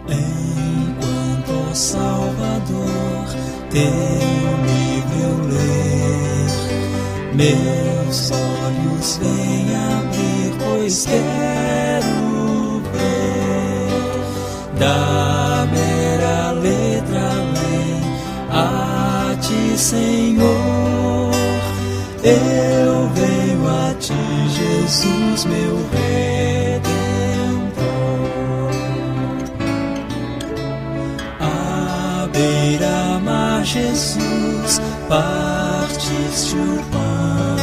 Enquanto, ó Salvador, teu livro eu ler, meus olhos vêm abrir, pois quero ver da mera letra além a ti, Senhor. Eu venho a ti, Jesus, meu Redentor. À beira-mar, Jesus, partiste o pão,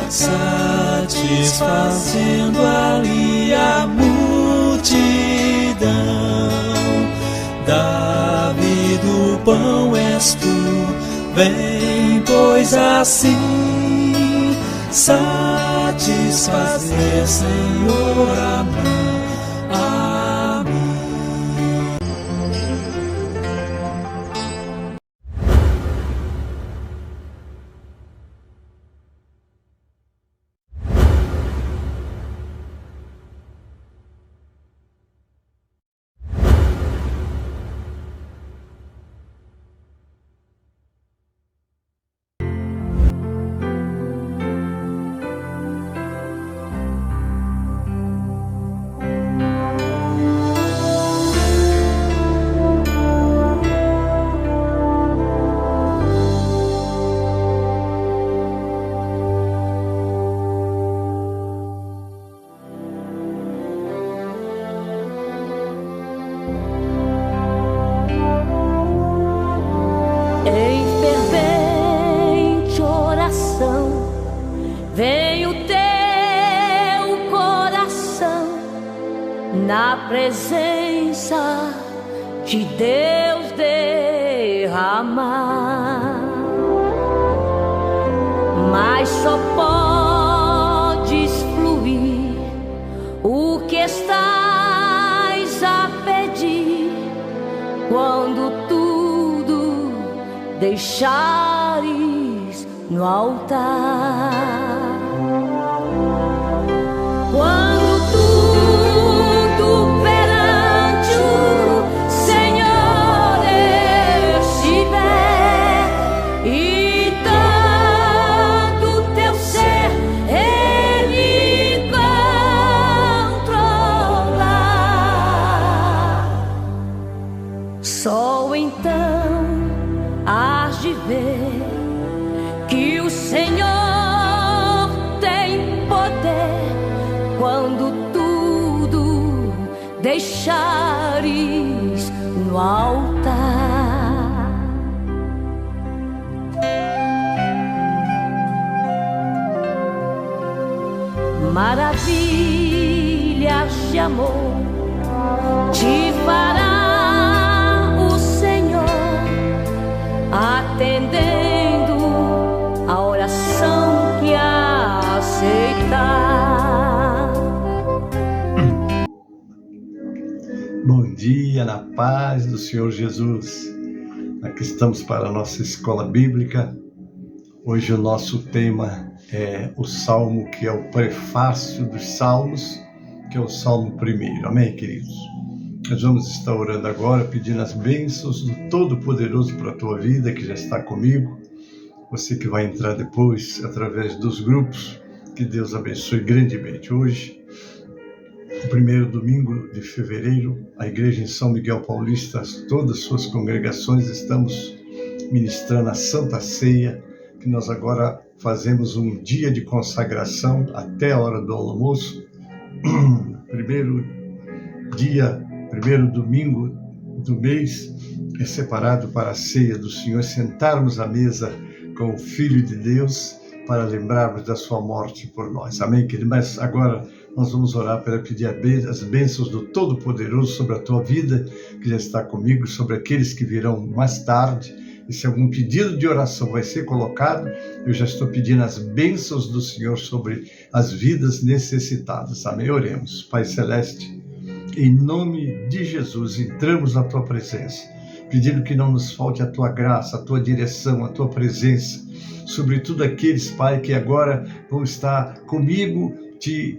satisfazendo ali a multidão. Davi do pão és tu, vem, pois assim satisfazer, Senhor, a mim. Na presença de Deus derramar, mas só podes fluir o que estás a pedir quando tudo deixares no altar. Só então hás de ver que o Senhor tem poder quando tudo deixares no altar. Maravilhas de amor te fará atendendo a oração que aceitar. Bom dia, na paz do Senhor Jesus. Aqui estamos para a nossa escola bíblica. Hoje o nosso tema é o Salmo, que é o prefácio dos Salmos, que é o Salmo 1. Amém, queridos? Nós vamos estar orando agora, pedindo as bênçãos do Todo-Poderoso para a tua vida, que já está comigo. Você que vai entrar depois, através dos grupos, que Deus abençoe grandemente. Hoje, o primeiro domingo de fevereiro, a igreja em São Miguel Paulista, todas as suas congregações, estamos ministrando a Santa Ceia, que nós agora fazemos um dia de consagração até a hora do almoço. Primeiro domingo do mês é separado para a ceia do Senhor, sentarmos à mesa com o Filho de Deus para lembrarmos da sua morte por nós. Amém, querido? Mas agora nós vamos orar para pedir as bênçãos do Todo-Poderoso sobre a tua vida, que já está comigo, sobre aqueles que virão mais tarde. E se algum pedido de oração vai ser colocado, eu já estou pedindo as bênçãos do Senhor sobre as vidas necessitadas. Amém? Oremos. Pai Celeste, em nome de Jesus, entramos na tua presença, pedindo que não nos falte a tua graça, a tua direção, a tua presença, sobretudo aqueles, Pai, que agora vão estar comigo, te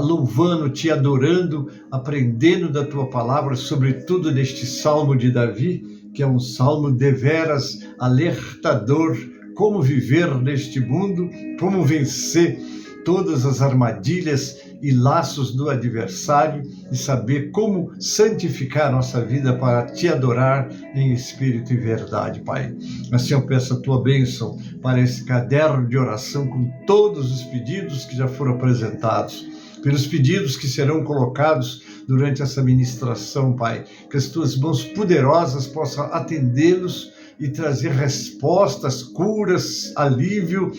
louvando, te adorando, aprendendo da tua palavra, sobretudo neste Salmo de Davi, que é um salmo deveras alertador, como viver neste mundo, como vencer todas as armadilhas e laços do adversário e saber como santificar a nossa vida para te adorar em espírito e verdade, Pai. Assim eu peço a tua bênção para esse caderno de oração com todos os pedidos que já foram apresentados, pelos pedidos que serão colocados durante essa ministração, Pai, que as tuas mãos poderosas possam atendê-los e trazer respostas, curas, alívio,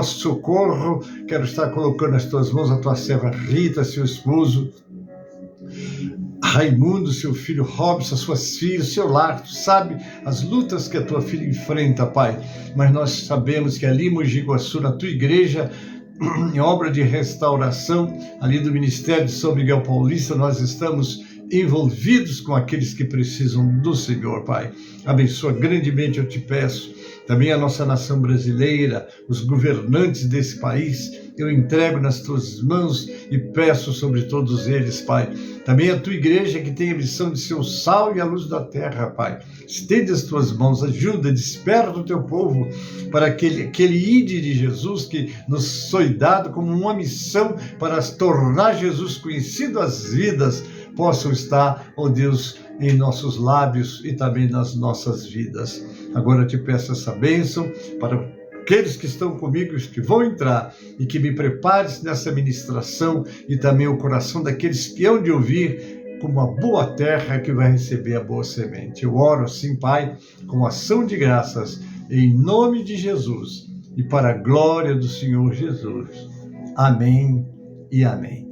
socorro. Quero estar colocando nas tuas mãos a tua serva Rita, seu esposo, Raimundo, seu filho Robson, suas filhas, seu lar. Tu sabe as lutas que a tua filha enfrenta, Pai, mas nós sabemos que ali em Mogi Guaçu, na tua igreja, em obra de restauração, ali do Ministério de São Miguel Paulista, nós estamos envolvidos com aqueles que precisam do Senhor, Pai. Abençoa grandemente, eu te peço, também a nossa nação brasileira, os governantes desse país, eu entrego nas tuas mãos e peço sobre todos eles, Pai. Também a tua igreja, que tem a missão de ser o sal e a luz da terra, Pai. Estende as tuas mãos, ajuda, desperta o teu povo para aquele ide de Jesus que nos foi dado como uma missão para tornar Jesus conhecido às vidas, possam estar, ó Deus, em nossos lábios e também nas nossas vidas. Agora eu te peço essa bênção para aqueles que estão comigo, os que vão entrar, e que me prepares nessa ministração e também o coração daqueles que hão de ouvir como uma boa terra que vai receber a boa semente. Eu oro assim, Pai, com ação de graças, em nome de Jesus e para a glória do Senhor Jesus. Amém e amém.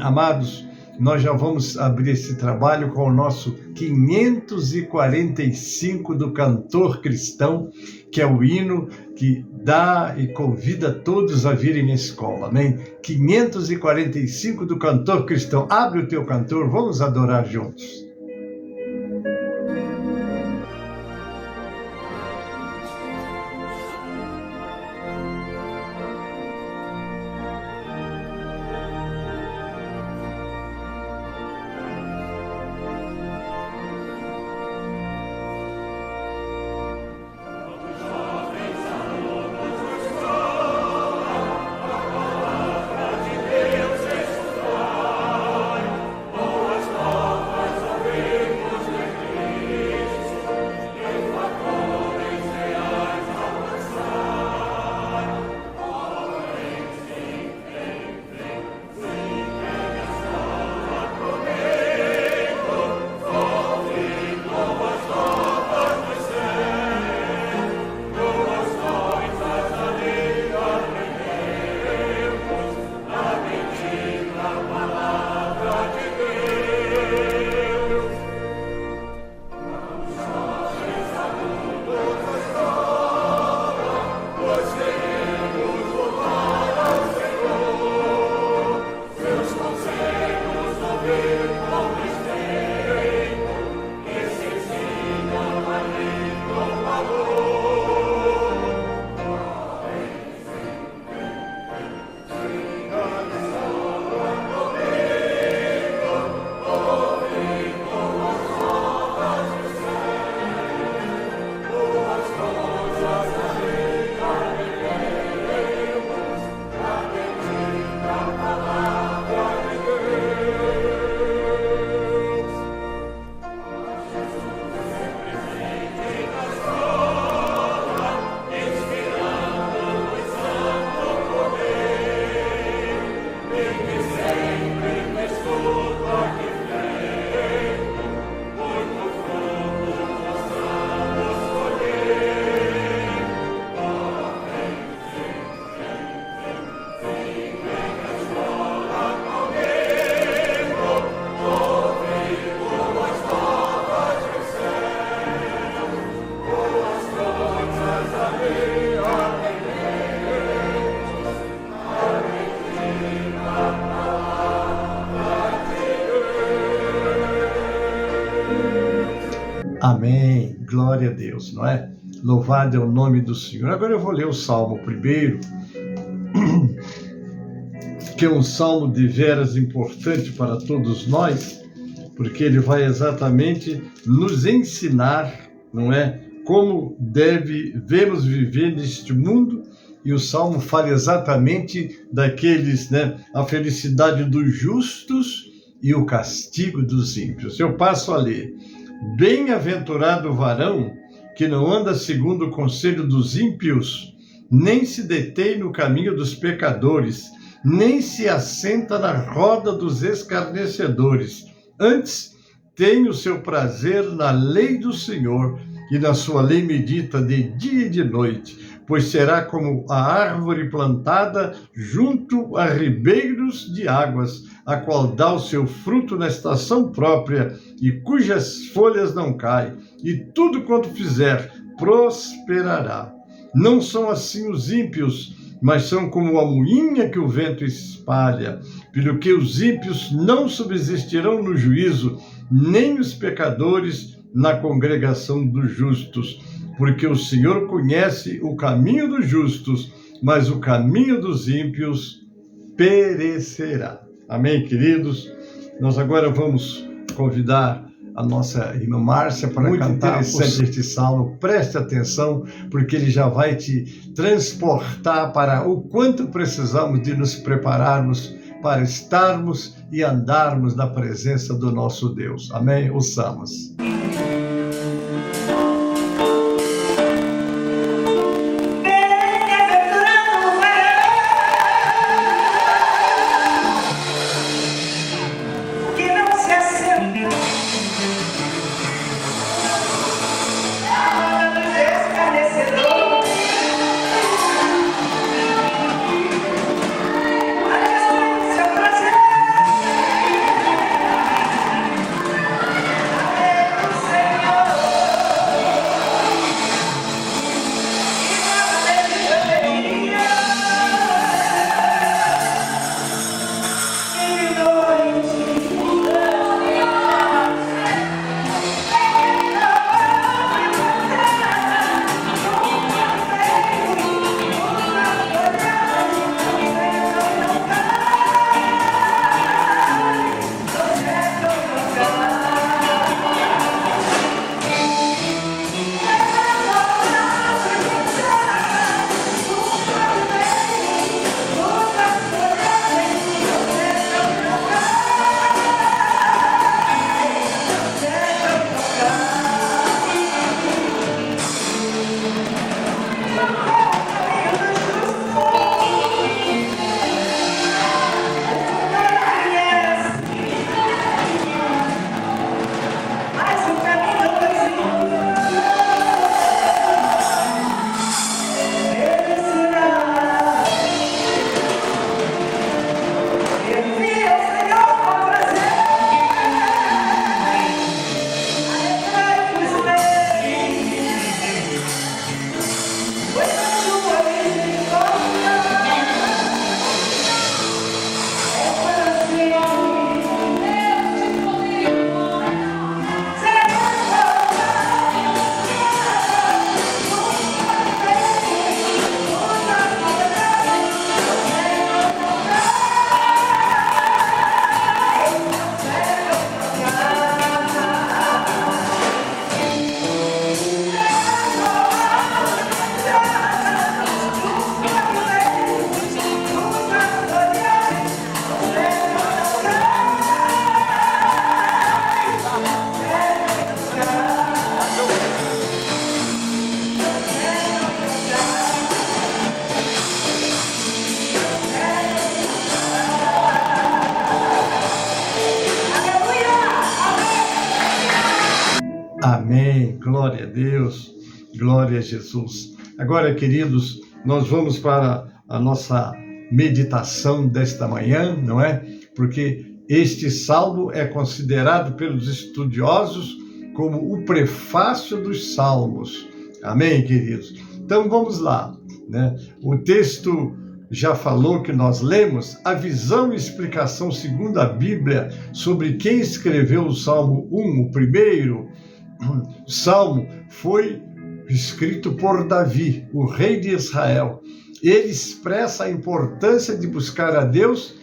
Amados, nós já vamos abrir esse trabalho com o nosso 545 do Cantor Cristão, que é o hino que dá e convida todos a virem à escola, amém? 545 do Cantor Cristão. Abre o teu cantor, vamos adorar juntos. Amém, glória a Deus, não é? Louvado é o nome do Senhor. Agora eu vou ler o Salmo primeiro, que é um salmo de veras importante para todos nós, porque ele vai exatamente nos ensinar, não é, como devemos viver neste mundo. E o salmo fala exatamente daqueles, né, a felicidade dos justos e o castigo dos ímpios. Eu passo a ler: bem-aventurado o varão que não anda segundo o conselho dos ímpios, nem se detém no caminho dos pecadores, nem se assenta na roda dos escarnecedores. Antes, tem o seu prazer na lei do Senhor, e na sua lei medita de dia e de noite, pois será como a árvore plantada junto a ribeiros de águas, a qual dá o seu fruto na estação própria, e cujas folhas não caem, e tudo quanto fizer prosperará. Não são assim os ímpios, mas são como a moinha que o vento espalha. Pelo que os ímpios não subsistirão no juízo, nem os pecadores na congregação dos justos. Porque o Senhor conhece o caminho dos justos, mas o caminho dos ímpios perecerá. Amém, queridos? Nós agora vamos convidar a nossa irmã Márcia para cantar este salmo. Preste atenção, porque ele já vai te transportar para o quanto precisamos de nos prepararmos para estarmos e andarmos na presença do nosso Deus. Amém? Ouçamos. Amém, glória a Deus, glória a Jesus. Agora, queridos, nós vamos para a nossa meditação desta manhã, não é? Porque este salmo é considerado pelos estudiosos como o prefácio dos salmos. Amém, queridos? Então, vamos lá, né? O texto já falou que nós lemos a visão e explicação segundo a Bíblia sobre quem escreveu o Salmo 1, o primeiro salmo foi escrito por Davi, o rei de Israel. Ele expressa a importância de buscar a Deus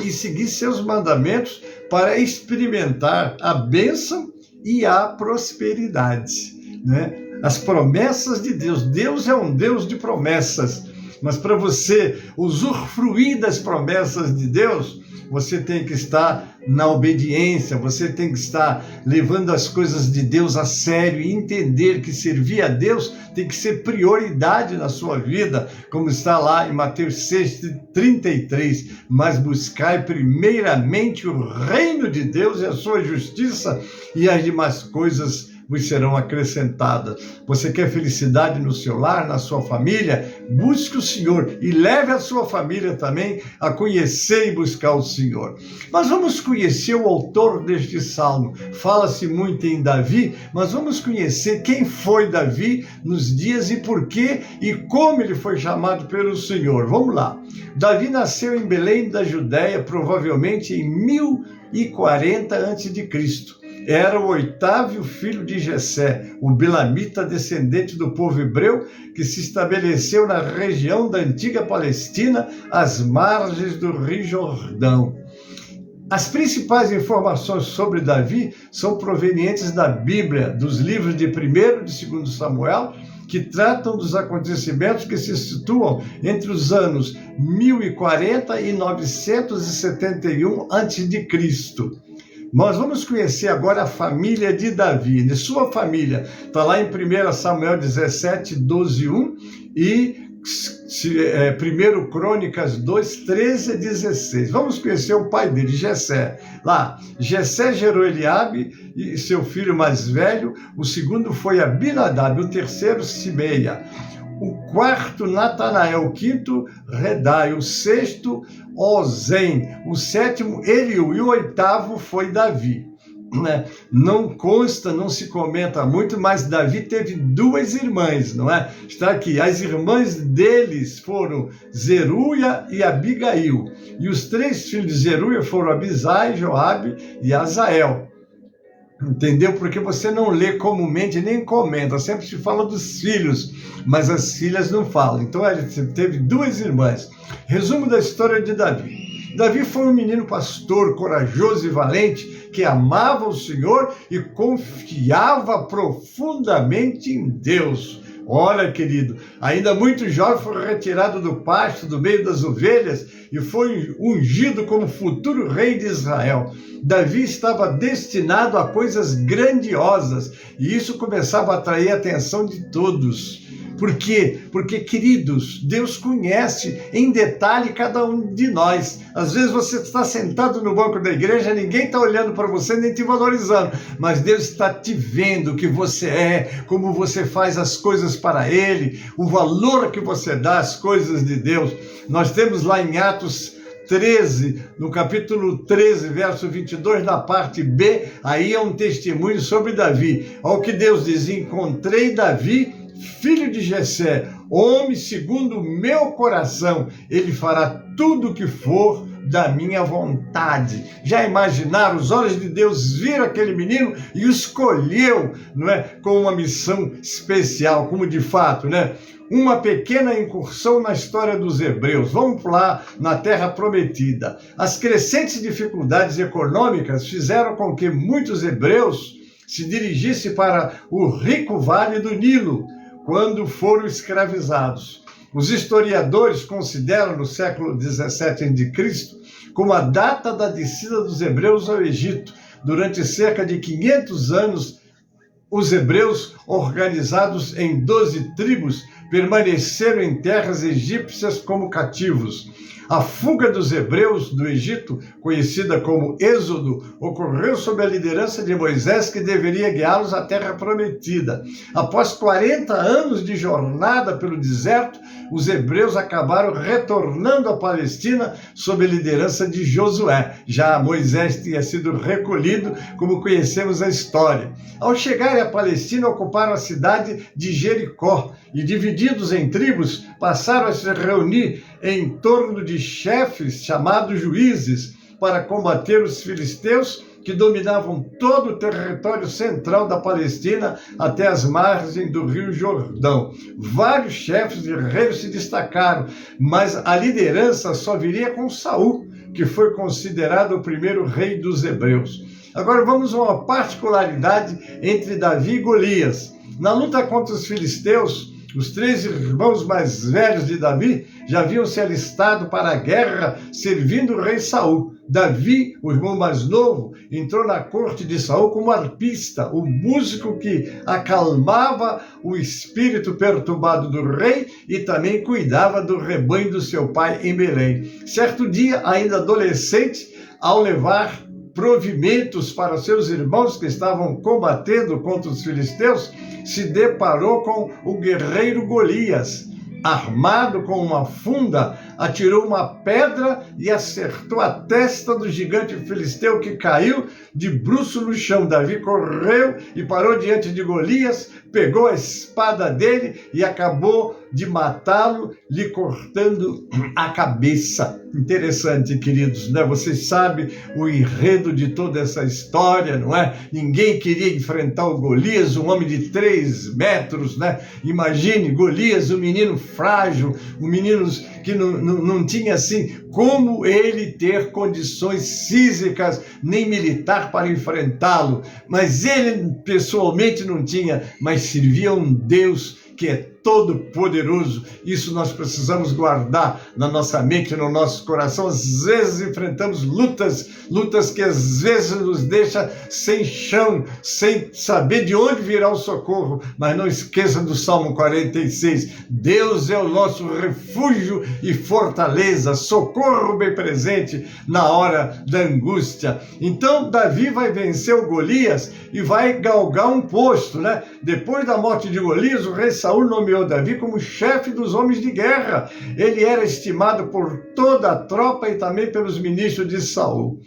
e seguir seus mandamentos para experimentar a bênção e a prosperidade, né? As promessas de Deus. Deus é um Deus de promessas, mas para você usufruir das promessas de Deus, você tem que estar na obediência, você tem que estar levando as coisas de Deus a sério e entender que servir a Deus tem que ser prioridade na sua vida, como está lá em Mateus 6:33. Mas buscai primeiramente o reino de Deus e a sua justiça, e as demais coisas vos serão acrescentadas. Você quer felicidade no seu lar, na sua família? Busque o Senhor e leve a sua família também a conhecer e buscar o Senhor. Mas vamos conhecer o autor deste salmo. Fala-se muito em Davi, mas vamos conhecer quem foi Davi nos dias e por quê e como ele foi chamado pelo Senhor. Vamos lá. Davi nasceu em Belém da Judéia, provavelmente em 1040 a.C. Era o 8º filho de Jessé, o Belamita, descendente do povo hebreu, que se estabeleceu na região da antiga Palestina, às margens do Rio Jordão. As principais informações sobre Davi são provenientes da Bíblia, dos livros de 1º e 2º Samuel, que tratam dos acontecimentos que se situam entre os anos 1040 e 971 a.C. Nós vamos conhecer agora a família de Davi. De sua família, está lá em 1 Samuel 17, 12, 1 e 1 Crônicas 2, 13 a 16. Vamos conhecer o pai dele, Jessé. Lá, Jessé gerou Eliabe e seu filho mais velho. O segundo foi Abinadab, o terceiro Simeia. O quarto, Natanael, o quinto, Redai, o sexto, Ozem, o sétimo, Eliú, e o oitavo foi Davi. Não consta, não se comenta muito, mas Davi teve 2 irmãs, não é? Está aqui, as irmãs deles foram Zeruia e Abigail, e os 3 filhos de Zeruia foram Abisai, Joabe e Azael. Entendeu? Porque você não lê comumente nem comenta, sempre se fala dos filhos, mas as filhas não falam. Então ele teve 2 irmãs. Resumo da história de Davi. Davi foi um menino pastor, corajoso e valente, que amava o Senhor e confiava profundamente em Deus. Olha, querido, ainda muito jovem foi retirado do pasto, do meio das ovelhas, e foi ungido como futuro rei de Israel. Davi estava destinado a coisas grandiosas, e isso começava a atrair a atenção de todos. Por quê? Porque, queridos, Deus conhece em detalhe cada um de nós. Às vezes você está sentado no banco da igreja, ninguém está olhando para você nem te valorizando, mas Deus está te vendo o que você é, como você faz as coisas para Ele, o valor que você dá às coisas de Deus. Nós temos lá em Atos 13, no capítulo 13, verso 22, na parte B, aí é um testemunho sobre Davi. Olha o que Deus diz: encontrei Davi, filho de Jessé, homem segundo o meu coração, ele fará tudo o que for da minha vontade. Já imaginaram? Os olhos de Deus viram aquele menino e o escolheu, não é, com uma missão especial, como de fato, né? Uma pequena incursão na história dos hebreus. Vamos lá na Terra Prometida. As crescentes dificuldades econômicas fizeram com que muitos hebreus se dirigissem para o rico vale do Nilo, quando foram escravizados. Os historiadores consideram no século 17 a.C. como a data da descida dos hebreus ao Egito. Durante cerca de 500 anos, os hebreus, organizados em 12 tribos, permaneceram em terras egípcias como cativos. A fuga dos hebreus do Egito, conhecida como Êxodo, ocorreu sob a liderança de Moisés, que deveria guiá-los à Terra Prometida. Após 40 anos de jornada pelo deserto, os hebreus acabaram retornando à Palestina sob a liderança de Josué. Já Moisés tinha sido recolhido, como conhecemos a história. Ao chegarem à Palestina, ocuparam a cidade de Jericó e, divididos em tribos, passaram a se reunir em torno de chefes chamados juízes para combater os filisteus, que dominavam todo o território central da Palestina até as margens do Rio Jordão. Vários chefes e reis se destacaram, mas a liderança só viria com Saul, que foi considerado o primeiro rei dos hebreus. Agora vamos a uma particularidade entre Davi e Golias. Na luta contra os filisteus, os 3 irmãos mais velhos de Davi já haviam se alistado para a guerra, servindo o rei Saul. Davi, o irmão mais novo, entrou na corte de Saul como arpista, o músico que acalmava o espírito perturbado do rei e também cuidava do rebanho do seu pai em Belém. Certo dia, ainda adolescente, ao levar provimentos para seus irmãos que estavam combatendo contra os filisteus, se deparou com o guerreiro Golias. Armado com uma funda, atirou uma pedra e acertou a testa do gigante filisteu, que caiu de bruço no chão. Davi correu e parou diante de Golias, pegou a espada dele e acabou de matá-lo, lhe cortando a cabeça. Interessante, queridos, né? Vocês sabem o enredo de toda essa história, não é? Ninguém queria enfrentar o Golias, um homem de 3 metros, né? Imagine, Golias, um menino frágil, um menino que não tinha, assim, como ele ter condições físicas nem militar para enfrentá-lo. Mas ele, pessoalmente, não tinha, mas servia um Deus que é todo-poderoso. Isso nós precisamos guardar na nossa mente, no nosso coração. Às vezes enfrentamos lutas que às vezes nos deixam sem chão, sem saber de onde virá o socorro. Mas não esqueça do Salmo 46. Deus é o nosso refúgio e fortaleza, socorro bem presente na hora da angústia. Então Davi vai vencer o Golias e vai galgar um posto, né? Depois da morte de Golias, o rei Saul nomeou Davi como chefe dos homens de guerra. Ele era estimado por toda a tropa e também pelos ministros de Saul.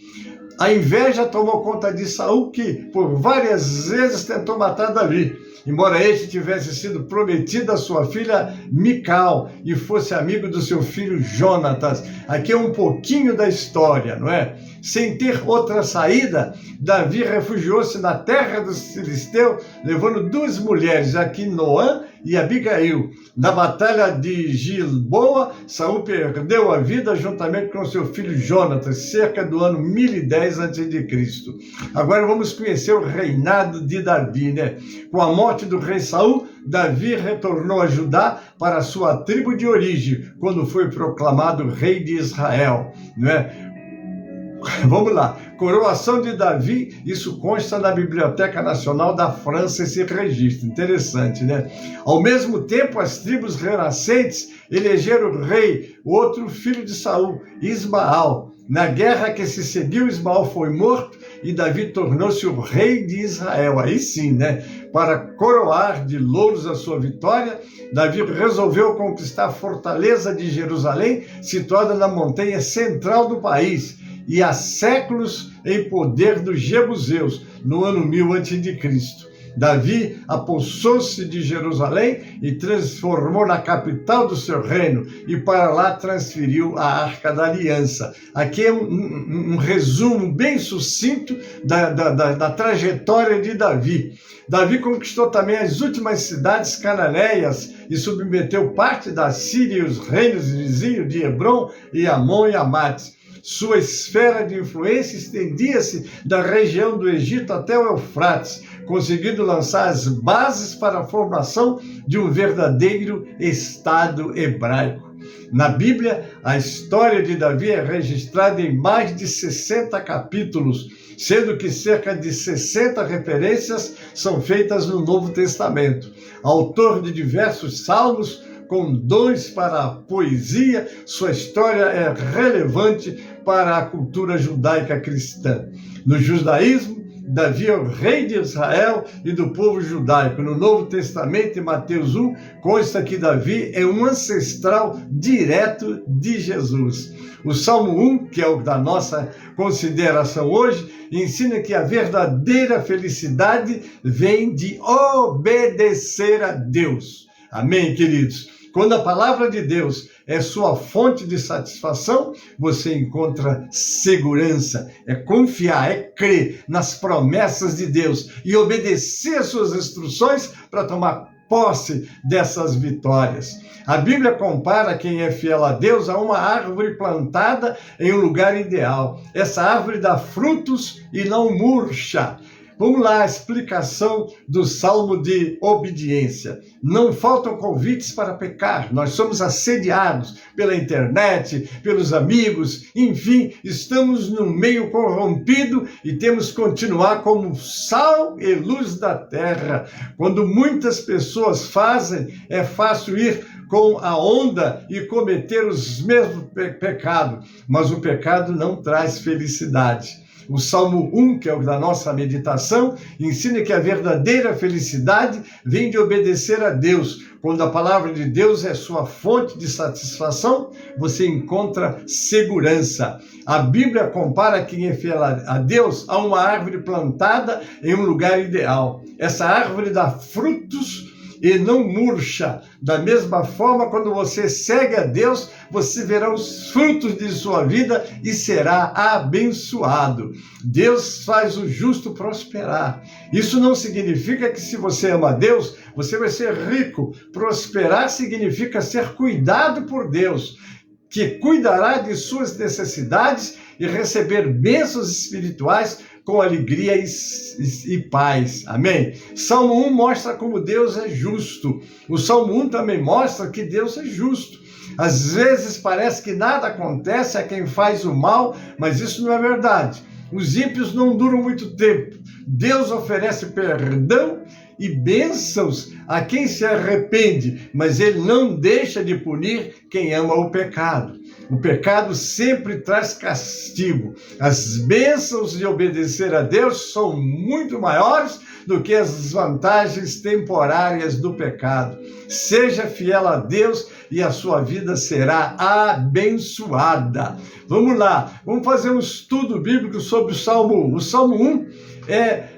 A inveja tomou conta de Saul, que por várias vezes tentou matar Davi, embora este tivesse sido prometido à sua filha Mical e fosse amigo do seu filho Jonatas. Aqui é um pouquinho da história, não é? Sem ter outra saída, Davi refugiou-se na terra dos filisteus, levando 2 mulheres, Aquinoã e Abigail. Na batalha de Gilboa, Saul perdeu a vida juntamente com seu filho Jonatas, cerca do ano 1010 a.C. Agora vamos conhecer o reinado de Davi, né? Com a morte do rei Saul, Davi retornou a Judá para a sua tribo de origem, quando foi proclamado rei de Israel, não é? Vamos lá, coroação de Davi, isso consta na Biblioteca Nacional da França, esse registro, interessante, né? Ao mesmo tempo, as tribos renascentes elegeram o rei, o outro filho de Saul, Ismael. Na guerra que se seguiu, Ismael foi morto e Davi tornou-se o rei de Israel. Aí sim, né? Para coroar de louros a sua vitória, Davi resolveu conquistar a fortaleza de Jerusalém, situada na montanha central do país, e há séculos em poder dos jebuseus, no ano 1000 a.C. Davi apossou-se de Jerusalém e transformou na capital do seu reino, e para lá transferiu a Arca da Aliança. Aqui é um resumo bem sucinto da trajetória de Davi. Davi conquistou também as últimas cidades cananeias e submeteu parte da Síria e os reinos vizinhos de Hebrom e Amon e Amate. Sua esfera de influência estendia-se da região do Egito até o Eufrates, conseguindo lançar as bases para a formação de um verdadeiro Estado hebraico. Na Bíblia, a história de Davi é registrada em mais de 60 capítulos, sendo que cerca de 60 referências são feitas no Novo Testamento. Autor de diversos salmos, com dons para a poesia, sua história é relevante para a cultura judaica cristã. No judaísmo, Davi é o rei de Israel e do povo judaico. No Novo Testamento, em Mateus 1, consta que Davi é um ancestral direto de Jesus. O Salmo 1, que é o da nossa consideração hoje, ensina que a verdadeira felicidade vem de obedecer a Deus. Amém, queridos? Quando a palavra de Deus é sua fonte de satisfação, você encontra segurança. É confiar, é crer nas promessas de Deus e obedecer às suas instruções para tomar posse dessas vitórias. A Bíblia compara quem é fiel a Deus a uma árvore plantada em um lugar ideal. Essa árvore dá frutos e não murcha. Vamos lá, a explicação do Salmo de obediência. Não faltam convites para pecar. Nós somos assediados pela internet, pelos amigos, enfim, estamos num meio corrompido e temos que continuar como sal e luz da terra. Quando muitas pessoas fazem, é fácil ir com a onda e cometer os mesmos pecados, mas o pecado não traz felicidade. O Salmo 1, que é o da nossa meditação, ensina que a verdadeira felicidade vem de obedecer a Deus. Quando a palavra de Deus é sua fonte de satisfação, você encontra segurança. A Bíblia compara quem é fiel a Deus a uma árvore plantada em um lugar ideal. Essa árvore dá frutos e não murcha. Da mesma forma, quando você segue a Deus, você verá os frutos de sua vida e será abençoado. Deus faz o justo prosperar. Isso não significa que se você ama a Deus, você vai ser rico. Prosperar significa ser cuidado por Deus, que cuidará de suas necessidades e receber bênçãos espirituais com alegria e paz. Amém? Salmo 1 mostra como Deus é justo. O Salmo 1 também mostra que Deus é justo. Às vezes parece que nada acontece a quem faz o mal, mas isso não é verdade. Os ímpios não duram muito tempo. Deus oferece perdão e bênçãos a quem se arrepende, mas ele não deixa de punir quem ama o pecado. O pecado sempre traz castigo. As bênçãos de obedecer a Deus são muito maiores do que as vantagens temporárias do pecado. Seja fiel a Deus e a sua vida será abençoada. Vamos lá, vamos fazer um estudo bíblico sobre o Salmo 1. O Salmo 1 é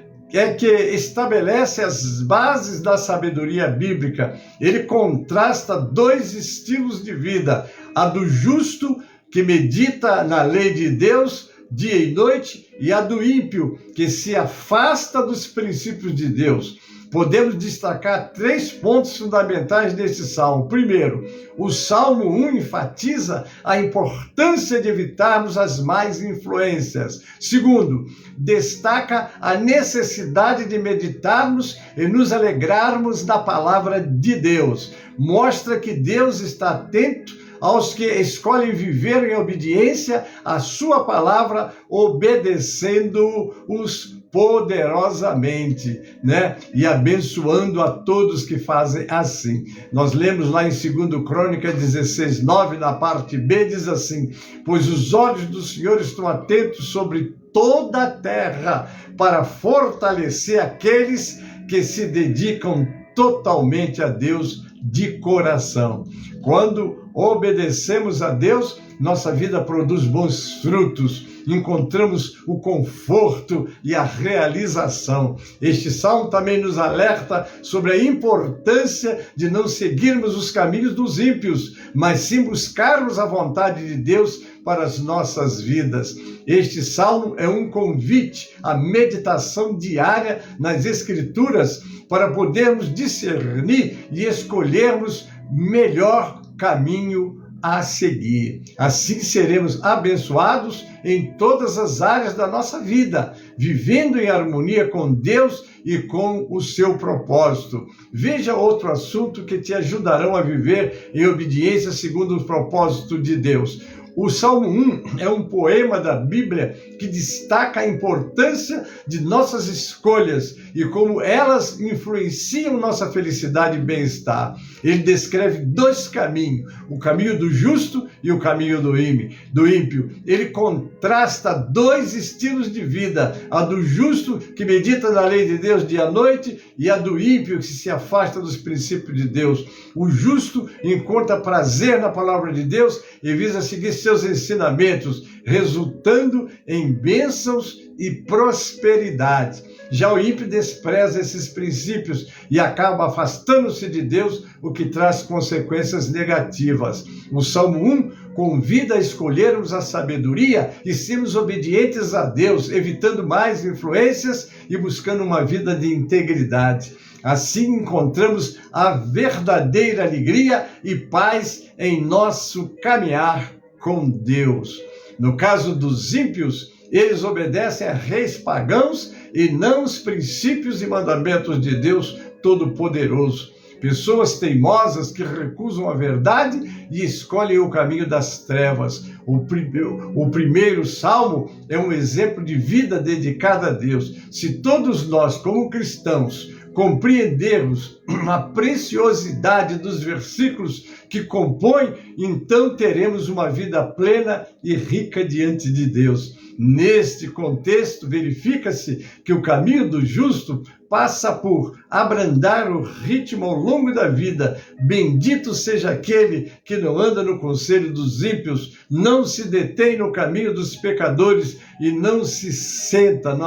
que estabelece as bases da sabedoria bíblica. Ele contrasta dois estilos de vida: a do justo, que medita na lei de Deus dia e noite, e a do ímpio, que se afasta dos princípios de Deus. Podemos destacar 3 pontos fundamentais desse salmo. Primeiro, o Salmo 1 enfatiza a importância de evitarmos as más influências. Segundo, destaca a necessidade de meditarmos e nos alegrarmos na palavra de Deus. Mostra que Deus está atento aos que escolhem viver em obediência à sua palavra, obedecendo-os poderosamente, né? E abençoando a todos que fazem assim. Nós lemos lá em 2 Crônicas 16:9, na parte B, diz assim: pois os olhos do Senhor estão atentos sobre toda a terra para fortalecer aqueles que se dedicam totalmente a Deus de coração. Quando obedecemos a Deus, nossa vida produz bons frutos, encontramos o conforto e a realização. Este salmo também nos alerta sobre a importância de não seguirmos os caminhos dos ímpios, mas sim buscarmos a vontade de Deus para as nossas vidas. Este salmo é um convite à meditação diária nas Escrituras para podermos discernir e escolhermos melhor caminho a seguir. Assim seremos abençoados em todas as áreas da nossa vida, vivendo em harmonia com Deus e com o seu propósito. Veja outro assunto que te ajudarão a viver em obediência segundo o propósito de Deus. O Salmo 1 é um poema da Bíblia que destaca a importância de nossas escolhas e como elas influenciam nossa felicidade e bem-estar. Ele descreve 2 caminhos, o caminho do justo e o caminho do ímpio. Ele contrasta 2 estilos de vida, a do justo, que medita na lei de Deus dia e noite, e a do ímpio, que se afasta dos princípios de Deus. O justo encontra prazer na palavra de Deus e visa seguir seus ensinamentos, resultando em bênçãos e prosperidade. Já o ímpio despreza esses princípios e acaba afastando-se de Deus, o que traz consequências negativas. O Salmo 1 convida a escolhermos a sabedoria e sermos obedientes a Deus, evitando mais influências e buscando uma vida de integridade. Assim encontramos a verdadeira alegria e paz em nosso caminhar com Deus. No caso dos ímpios, eles obedecem a reis pagãos e não os princípios e mandamentos de Deus Todo-Poderoso. Pessoas teimosas que recusam a verdade e escolhem o caminho das trevas. O primeiro salmo é um exemplo de vida dedicada a Deus. Se todos nós, como cristãos, compreendermos a preciosidade dos versículos que compõem, então teremos uma vida plena e rica diante de Deus. Neste contexto, verifica-se que o caminho do justo passa por abrandar o ritmo ao longo da vida. Bendito seja aquele que não anda no conselho dos ímpios, não se detém no caminho dos pecadores e não se senta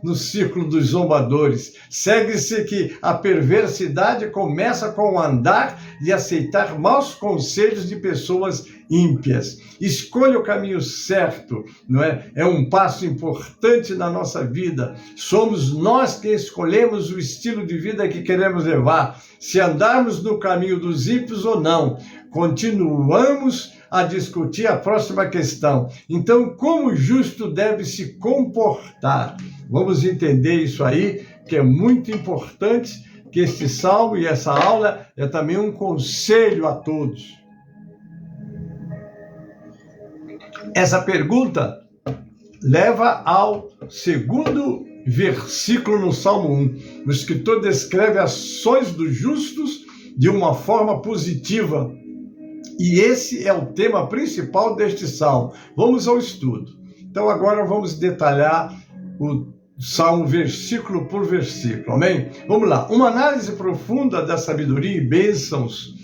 no círculo dos zombadores. Segue-se que a perversidade começa com o andar e aceitar maus conselhos de pessoas ímpias. Escolha o caminho certo, não é? É um passo importante na nossa vida. Somos nós que escolhemos o estilo de vida que queremos levar, se andarmos no caminho dos ímpios ou não. Continuamos a discutir a próxima questão. Então, como o justo deve se comportar? Vamos entender isso aí, que é muito importante, que este salmo e essa aula é também um conselho a todos. Essa pergunta leva ao segundo versículo no Salmo 1. O escritor descreve ações dos justos de uma forma positiva. E esse é o tema principal deste salmo. Vamos ao estudo. Então agora vamos detalhar o salmo versículo por versículo. Amém? Vamos lá. Uma análise profunda da sabedoria e bênçãos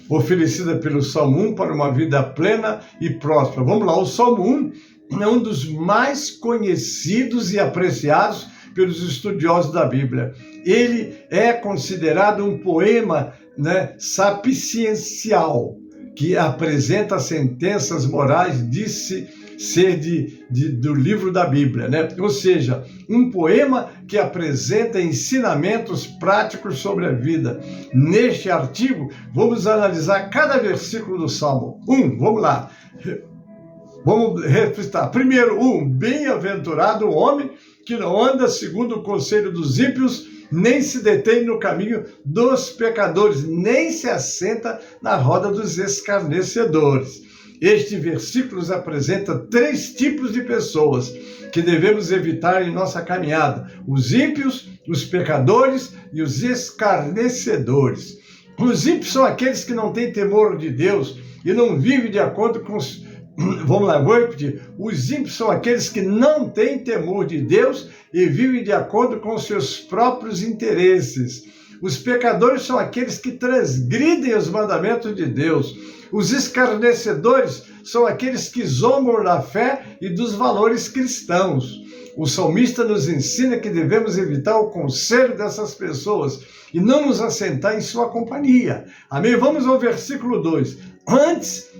oferecida pelo Salmo 1 para uma vida plena e próspera. Vamos lá, o Salmo 1 é um dos mais conhecidos e apreciados pelos estudiosos da Bíblia. Ele é considerado um poema, sapiencial, que apresenta sentenças morais, disse ser do livro da Bíblia, Ou seja, um poema que apresenta ensinamentos práticos sobre a vida. Neste artigo, vamos analisar cada versículo do Salmo 1. Vamos lá. Vamos refrescar. Primeiro, bem-aventurado o homem que não anda segundo o conselho dos ímpios, nem se detém no caminho dos pecadores, nem se assenta na roda dos escarnecedores. Este versículo nos apresenta 3 tipos de pessoas que devemos evitar em nossa caminhada: os ímpios, os pecadores e os escarnecedores. Os ímpios são aqueles que não têm temor de Deus e não vivem de acordo com os... Vamos lá, vou repetir. Os ímpios são aqueles que não têm temor de Deus e vivem de acordo com os seus próprios interesses. Os pecadores são aqueles que transgridem os mandamentos de Deus. Os escarnecedores são aqueles que zombam da fé e dos valores cristãos. O salmista nos ensina que devemos evitar o conselho dessas pessoas e não nos assentar em sua companhia. Amém? Vamos ao versículo 2. Antes,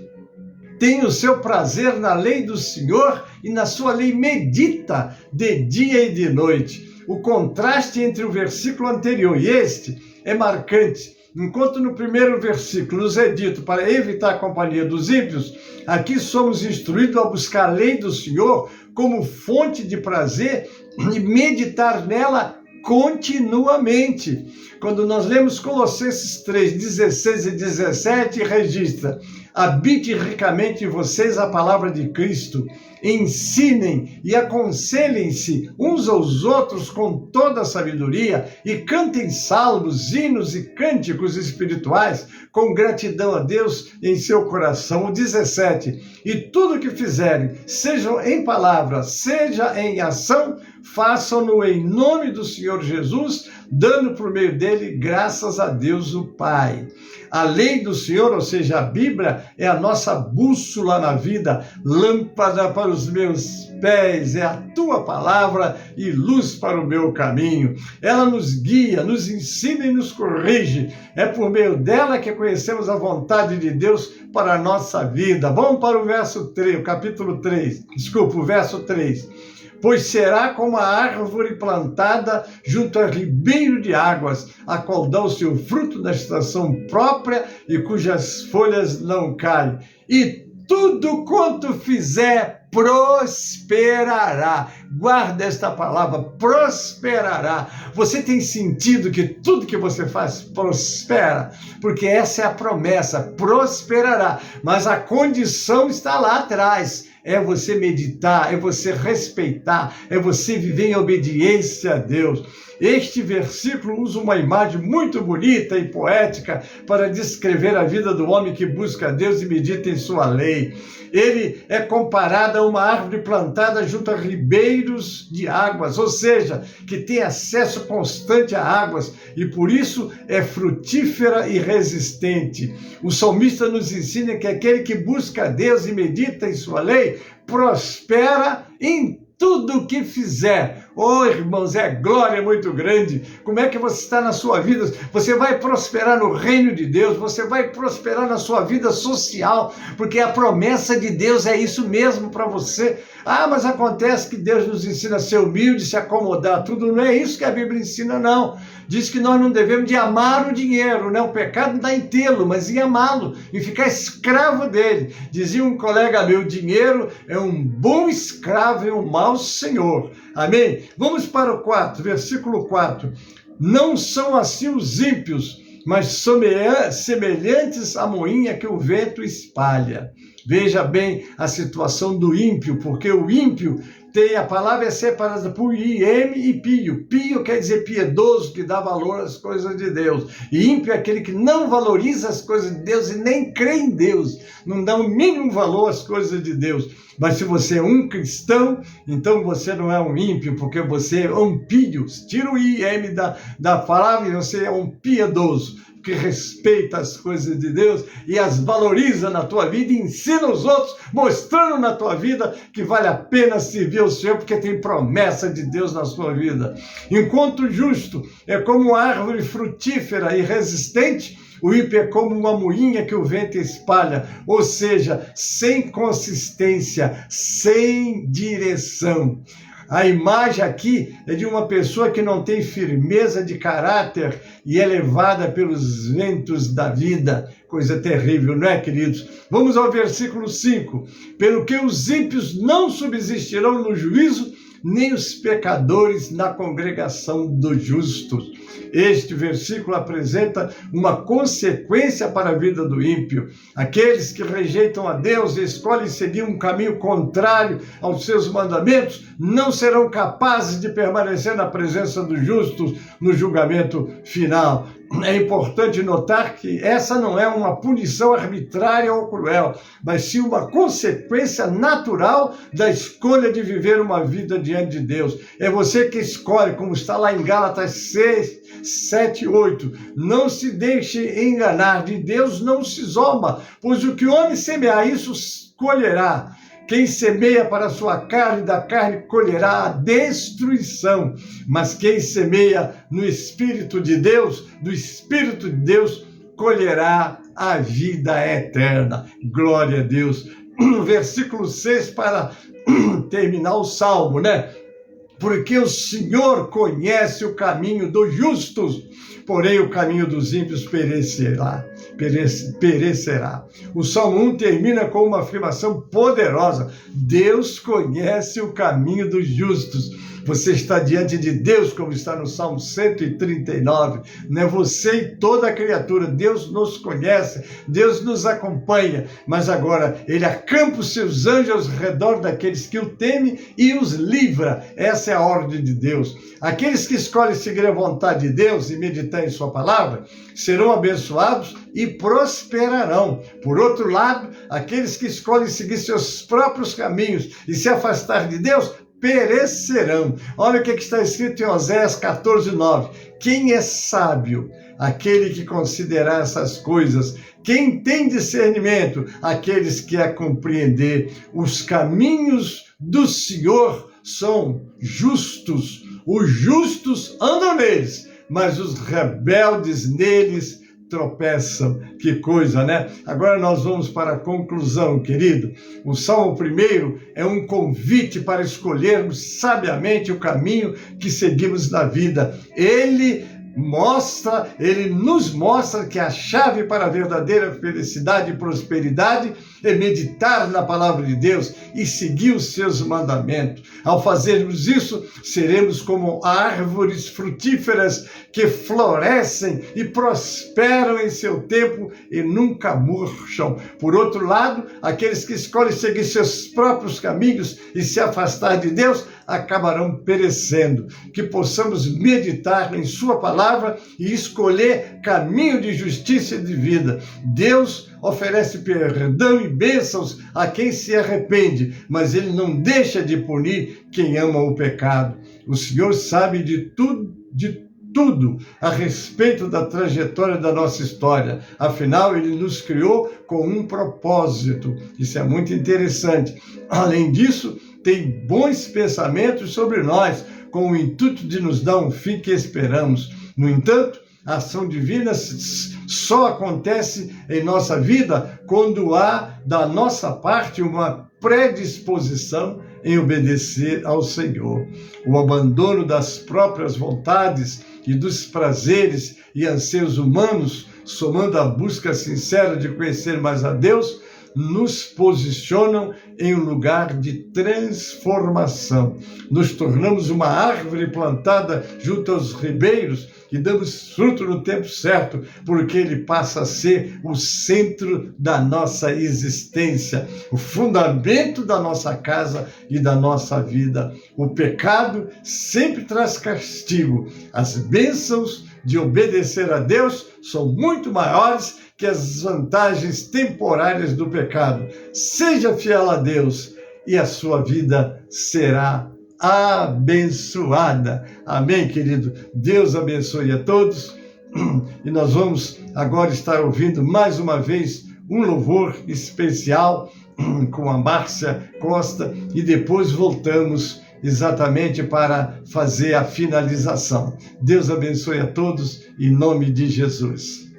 tem o seu prazer na lei do Senhor e na sua lei medita de dia e de noite. O contraste entre o versículo anterior e este é marcante. Enquanto no primeiro versículo nos é dito para evitar a companhia dos ímpios, aqui somos instruídos a buscar a lei do Senhor como fonte de prazer e meditar nela continuamente. Quando nós lemos Colossenses 3, 16 e 17, registra: habite ricamente em vocês a palavra de Cristo, ensinem e aconselhem-se uns aos outros com toda a sabedoria e cantem salmos, hinos e cânticos espirituais com gratidão a Deus em seu coração. O 17, e tudo que fizerem, seja em palavra, seja em ação, façam-no em nome do Senhor Jesus, dando por meio dele graças a Deus o Pai. A lei do Senhor, ou seja, a Bíblia, é a nossa bússola na vida, lâmpada para os meus pés, é a tua palavra e luz para o meu caminho. Ela nos guia, nos ensina e nos corrige. É por meio dela que conhecemos a vontade de Deus para a nossa vida. Vamos para o verso 3, o capítulo 3, o verso 3. pois será como a árvore plantada junto a ribeiro de águas, a qual dá o seu fruto na estação própria e cujas folhas não caem. E tudo quanto fizer prosperará. Guarda esta palavra, prosperará. Você tem sentido que tudo que você faz prospera? Porque essa é a promessa, prosperará. Mas a condição está lá atrás. É você meditar, é você respeitar, é você viver em obediência a Deus. Este versículo usa uma imagem muito bonita e poética para descrever a vida do homem que busca a Deus e medita em sua lei. Ele é comparado a uma árvore plantada junto a ribeiros de águas, ou seja, que tem acesso constante a águas e por isso é frutífera e resistente. O salmista nos ensina que aquele que busca a Deus e medita em sua lei prospera em tudo o que fizer. Oh, irmãos, é glória muito grande. Como é que você está na sua vida? Você vai prosperar no reino de Deus, você vai prosperar na sua vida social, porque a promessa de Deus é isso mesmo para você. Ah, mas acontece que Deus nos ensina a ser humilde, se acomodar, tudo. Não é isso que a Bíblia ensina, não. Diz que nós não devemos de amar o dinheiro, né? O pecado não dá em tê-lo, mas em amá-lo, em ficar escravo dele. Dizia um colega meu, o dinheiro é um bom escravo e um mau senhor. Amém? Vamos para o 4, versículo 4. Não são assim os ímpios, mas semelhantes à moinha que o vento espalha. Veja bem a situação do ímpio, porque o ímpio tem, a palavra é separada por im e pio. Pio quer dizer piedoso, que dá valor às coisas de Deus. E ímpio é aquele que não valoriza as coisas de Deus e nem crê em Deus. Não dá o mínimo valor às coisas de Deus. Mas se você é um cristão, então você não é um ímpio, porque você é um pio. Tira o im da palavra e você é um piedoso, que respeita as coisas de Deus e as valoriza na tua vida e ensina os outros, mostrando na tua vida que vale a pena servir ao Senhor, porque tem promessa de Deus na sua vida. Enquanto o justo é como uma árvore frutífera e resistente, o ímpio é como uma moinha que o vento espalha, ou seja, sem consistência, sem direção. A imagem aqui é de uma pessoa que não tem firmeza de caráter e é levada pelos ventos da vida. Coisa terrível, não é, queridos? Vamos ao versículo 5. Pelo que os ímpios não subsistirão no juízo, nem os pecadores na congregação dos justos. Este versículo apresenta uma consequência para a vida do ímpio. Aqueles que rejeitam a Deus e escolhem seguir um caminho contrário aos seus mandamentos não serão capazes de permanecer na presença dos justos no julgamento final. É importante notar que essa não é uma punição arbitrária ou cruel, mas sim uma consequência natural da escolha de viver uma vida diante de Deus. É você que escolhe, como está lá em Gálatas 6, 7, 8. Não se deixe enganar, de Deus não se zomba, pois o que o homem semear, isso colherá. Quem semeia para a sua carne, da carne colherá a destruição. Mas quem semeia no Espírito de Deus, do Espírito de Deus, colherá a vida eterna. Glória a Deus. Versículo 6 para terminar o salmo, né? Porque o Senhor conhece o caminho dos justos, porém o caminho dos ímpios perecerá. O Salmo 1 termina com uma afirmação poderosa. Deus conhece o caminho dos justos. Você está diante de Deus, como está no Salmo 139, né? Você e toda a criatura, Deus nos conhece, Deus nos acompanha, mas agora Ele acampa os seus anjos ao redor daqueles que o temem e os livra. Essa é a ordem de Deus. Aqueles que escolhem seguir a vontade de Deus e meditar em sua palavra, serão abençoados e prosperarão. Por outro lado, aqueles que escolhem seguir seus próprios caminhos e se afastar de Deus, perecerão. Olha o que está escrito em Oséias 14, 9. Quem é sábio? Aquele que considerar essas coisas. Quem tem discernimento? Aqueles que a compreender. Os caminhos do Senhor são justos. Os justos andam neles, mas os rebeldes neles tropeçam. Que coisa, né? Agora nós vamos para a conclusão, querido. O Salmo 1 é um convite para escolhermos sabiamente o caminho que seguimos na vida. Ele nos mostra que a chave para a verdadeira felicidade e prosperidade é meditar na palavra de Deus e seguir os seus mandamentos. Ao fazermos isso, seremos como árvores frutíferas que florescem e prosperam em seu tempo e nunca murcham. Por outro lado, aqueles que escolhem seguir seus próprios caminhos e se afastar de Deus acabarão perecendo. Que possamos meditar em sua palavra e escolher caminho de justiça e de vida. Deus oferece perdão e bênçãos a quem se arrepende, mas ele não deixa de punir quem ama o pecado. O Senhor sabe de tudo a respeito da trajetória da nossa história. Afinal, ele nos criou com um propósito. Isso é muito interessante. Além disso, tem bons pensamentos sobre nós, com o intuito de nos dar um fim que esperamos. No entanto, a ação divina só acontece em nossa vida quando há da nossa parte uma predisposição em obedecer ao Senhor. O abandono das próprias vontades e dos prazeres e anseios humanos, somando a busca sincera de conhecer mais a Deus, nos posicionam em um lugar de transformação. Nos tornamos uma árvore plantada junto aos ribeiros e damos fruto no tempo certo, porque ele passa a ser o centro da nossa existência, o fundamento da nossa casa e da nossa vida. O pecado sempre traz castigo. As bênçãos de obedecer a Deus são muito maiores que as vantagens temporárias do pecado. Seja fiel a Deus e a sua vida será abençoada. Amém, querido? Deus abençoe a todos. E nós vamos agora estar ouvindo mais uma vez um louvor especial com a Márcia Costa e depois voltamos exatamente para fazer a finalização. Deus abençoe a todos em nome de Jesus.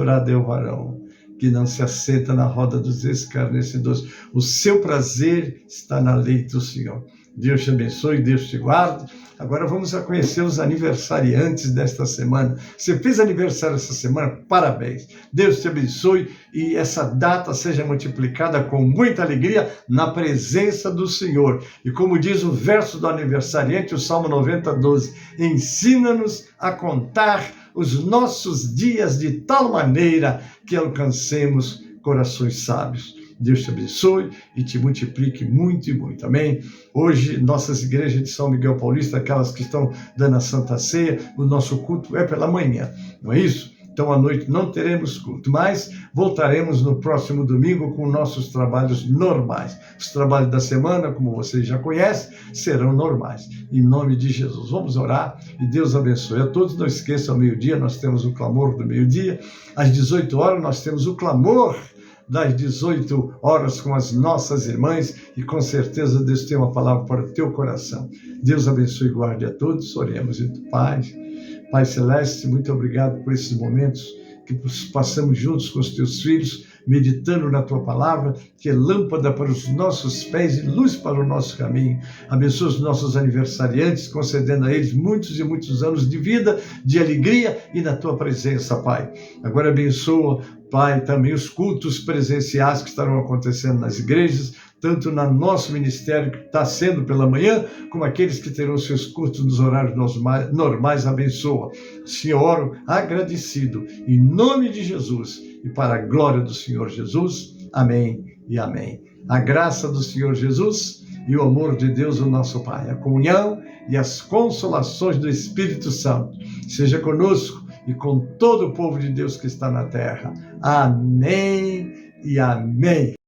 bem-aventurado é o varão que não se assenta na roda dos escarnecedores. O seu prazer está na lei do Senhor. Deus te abençoe, Deus te guarde. Agora vamos a conhecer os aniversariantes desta semana. Você fez aniversário essa semana? Parabéns. Deus te abençoe e essa data seja multiplicada com muita alegria na presença do Senhor. E como diz o verso do aniversariante, o Salmo 90:12, ensina-nos a contar os nossos dias de tal maneira que alcancemos corações sábios. Deus te abençoe e te multiplique muito e muito. Amém? Hoje, nossas igrejas de São Miguel Paulista, aquelas que estão dando a Santa Ceia, o nosso culto é pela manhã, não é isso? Então, à noite não teremos culto, mas voltaremos no próximo domingo com nossos trabalhos normais. Os trabalhos da semana, como vocês já conhecem, serão normais. Em nome de Jesus. Vamos orar e Deus abençoe a todos. Não esqueçam, ao meio-dia nós temos o clamor do meio-dia. Às 18 horas nós temos o clamor das 18 horas com as nossas irmãs e com certeza Deus tem uma palavra para o teu coração. Deus abençoe e guarde a todos. Oremos em paz. Pai Celeste, muito obrigado por esses momentos que passamos juntos com os teus filhos, meditando na tua palavra, que é lâmpada para os nossos pés e luz para o nosso caminho. Abençoa os nossos aniversariantes, concedendo a eles muitos e muitos anos de vida, de alegria e na tua presença, Pai. Agora abençoa, Pai, também os cultos presenciais que estarão acontecendo nas igrejas, tanto no nosso ministério, que está sendo pela manhã, como aqueles que terão seus cultos nos horários normais. Abençoa. Senhor, oro agradecido, em nome de Jesus e para a glória do Senhor Jesus. Amém e amém. A graça do Senhor Jesus e o amor de Deus, o nosso Pai, a comunhão e as consolações do Espírito Santo seja conosco e com todo o povo de Deus que está na terra. Amém e amém.